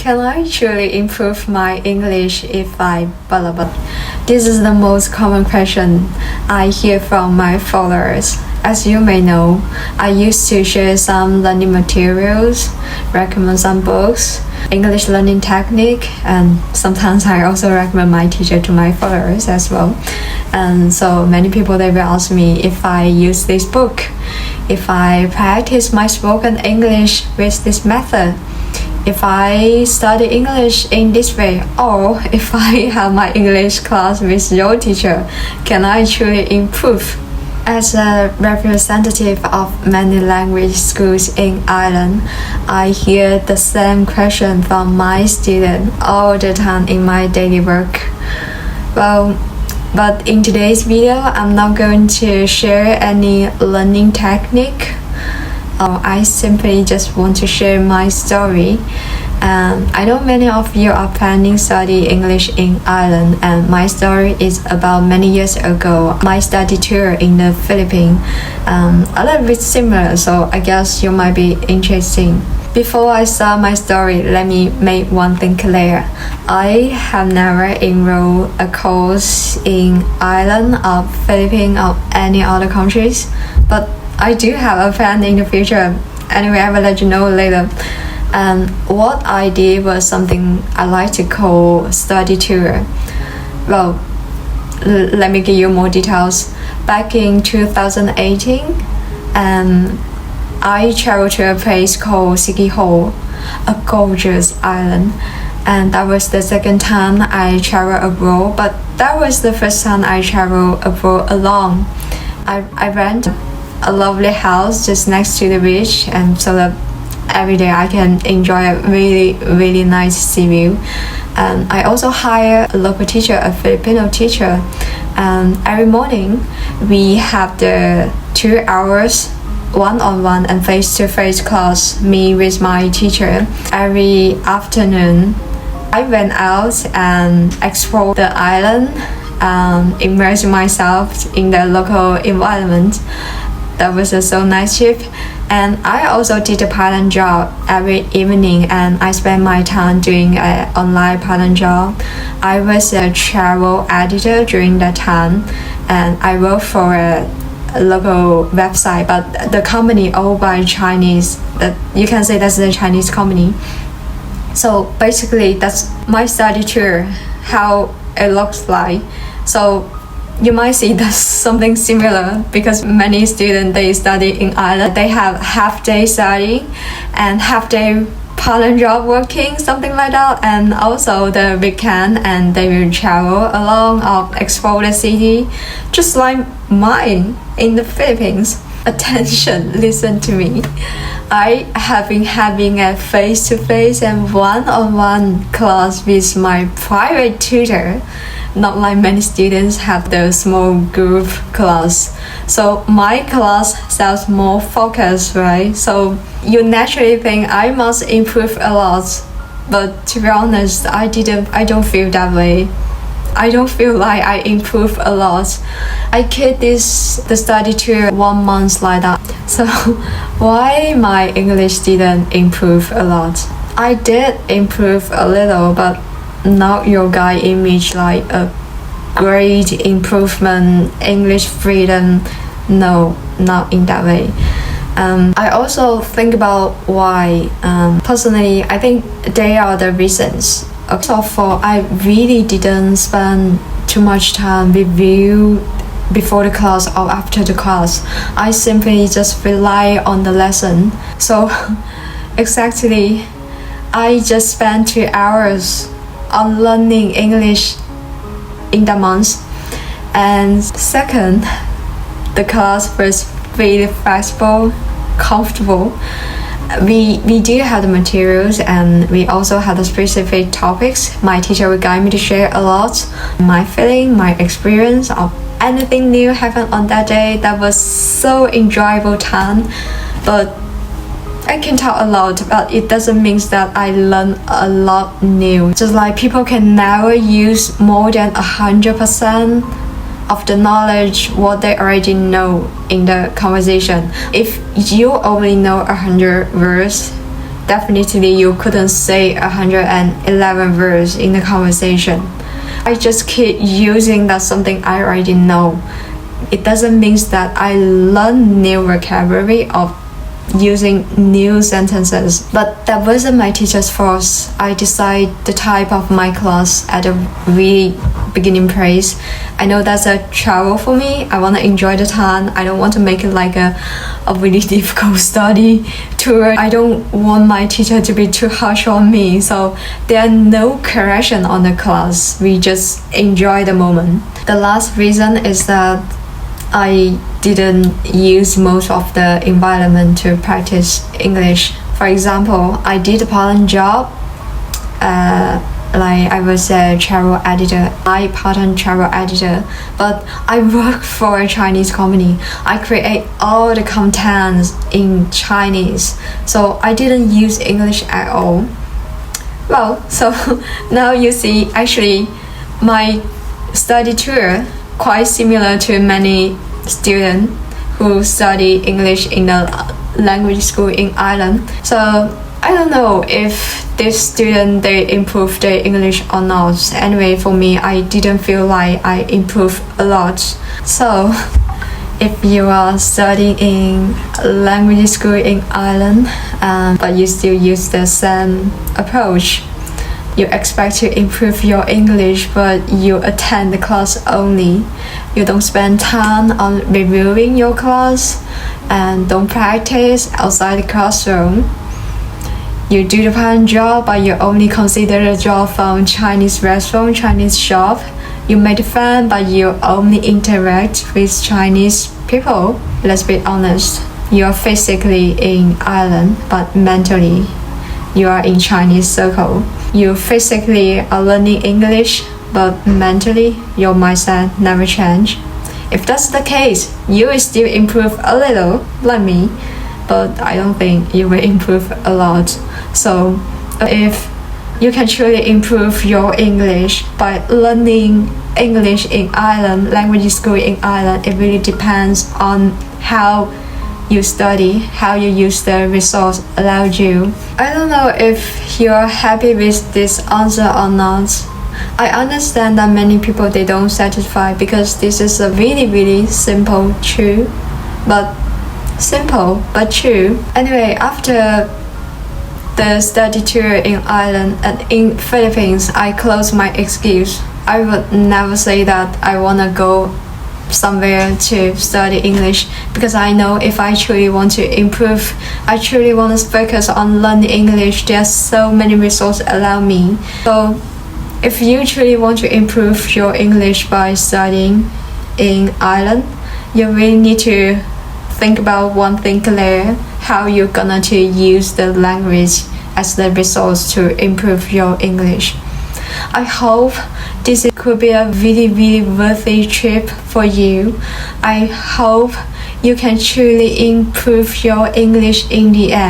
Can I truly improve my English if I blah blah blah? This is the most common question I hear from my followers. As you may know, I used to share some learning materials, recommend some books, English learning technique, and sometimes I also recommend my teacher to my followers as well. And so many people, they will ask me if I use this book, if I practice my spoken English with this method, if I study English in this way, or if I have my English class with your teacher, can I truly improve? As a representative of many language schools in Ireland, I hear the same question from my students all the time in my daily work. But in today's video, I'm not going to share any learning technique. I simply just want to share my story. I know many of you are planning to study English in Ireland, and my story is about many years ago. My study tour in the Philippines, a little bit similar, so I guess you might be interesting. Before I start my story, let me make one thing clear. I have never enrolled a course in Ireland or Philippines or any other countries, but I do have a plan in the future. Anyway, I will let you know later. What I did was something I like to call study tour. Well, let me give you more details. Back in 2018, I traveled to a place called Sigi Hole, a gorgeous island. And that was the second time I traveled abroad, but that was the first time I traveled abroad alone. I rent a lovely house just next to the beach, and so that every day I can enjoy a really nice sea view. I also hire a local teacher, a Filipino teacher. Every morning we have the 2 hours one-on-one and face-to-face class, me with my teacher. Every afternoon I went out and explored the island, immerse myself in the local environment. That was a so nice trip. And I also did a part-time job every evening, and I spent my time doing an online part-time job. I was a travel editor during that time, and I worked for a local website, but the company owned by Chinese, that you can say that's a Chinese company. So basically that's my study tour, how it looks like. So you might see that's something similar, because many students, they study in Ireland, they have half-day study and half-day part-time job working, something like that, and also the weekend, and they will travel along or explore the city, just like mine in the Philippines. Attention, listen to me. I have been having a face-to-face and one-on-one class with my private tutor, not like many students have the small group class. So my class sounds more focused, right? So you naturally think I must improve a lot, but to be honest, I don't feel that way. I don't feel like I improve a lot. I kept the study tour 1 month like that. So why my English didn't improve a lot? I did improve a little, but not your guy image like a great improvement, English freedom. No, not in that way. I also think about why. Personally, I think they are the reasons. First of all, I really didn't spend too much time with you before the class or after the class. I simply just rely on the lesson. So exactly, I just spent 2 hours on learning English in that month. And second, the class was really flexible, comfortable. We do have the materials, and we also have the specific topics. My teacher will guide me to share a lot. My feeling, my experience of anything new happened on that day. That was so enjoyable time. But I can talk a lot, but it doesn't mean that I learn a lot new. Just like people can never use more than 100% of the knowledge what they already know in the conversation. If you only know 100 words, definitely you couldn't say 111 words in the conversation. I just keep using that something I already know. It doesn't mean that I learn new vocabulary or using new sentences, but that wasn't my teacher's fault. I decide the type of my class at a really beginning place. I know that's a travel for me. I want to enjoy the time. I don't want to make it like a really difficult study tour. I don't want my teacher to be too harsh on me, so there are no correction on the class. We just enjoy the moment. The last reason is that I didn't use most of the environment to practice English. For example, I did a part-time job. Like I was a travel editor, part-time travel editor, but I work for a Chinese company. I create all the contents in Chinese, so I didn't use English at all. Well, so now you see, actually, my study tour quite similar to many students who study English in the language school in Ireland. So I don't know if this student they improved their English or not. Anyway, for me, I didn't feel like I improved a lot. So if you are studying in language school in Ireland, but you still use the same approach, you expect to improve your English, but you attend the class only. You don't spend time on reviewing your class and don't practice outside the classroom. You do the part-time job, but you only consider the job from Chinese restaurant, Chinese shop. You make friends, but you only interact with Chinese people. Let's be honest, you are physically in Ireland, but mentally you are in Chinese circle. You physically are learning English, but mentally your mindset never change. If that's the case, you will still improve a little, like me, but I don't think you will improve a lot. So if you can truly improve your English by learning English in Ireland, language school in Ireland, it really depends on how you study, how you use the resource allowed you. I don't know if you're happy with this answer or not. I understand that many people they don't satisfy because this is a really simple true, but true. Anyway, after the study tour in Ireland and in Philippines, I close my excuse. I would never say that I wanna go somewhere to study English because I know if I truly want to improve, I truly want to focus on learning English, there's so many resources around me. So if you truly want to improve your English by studying in Ireland, you really need to think about one thing clear, how you're gonna to use the language as the resource to improve your English. I hope this could be a really worthy trip for you. I hope you can truly improve your English in the end.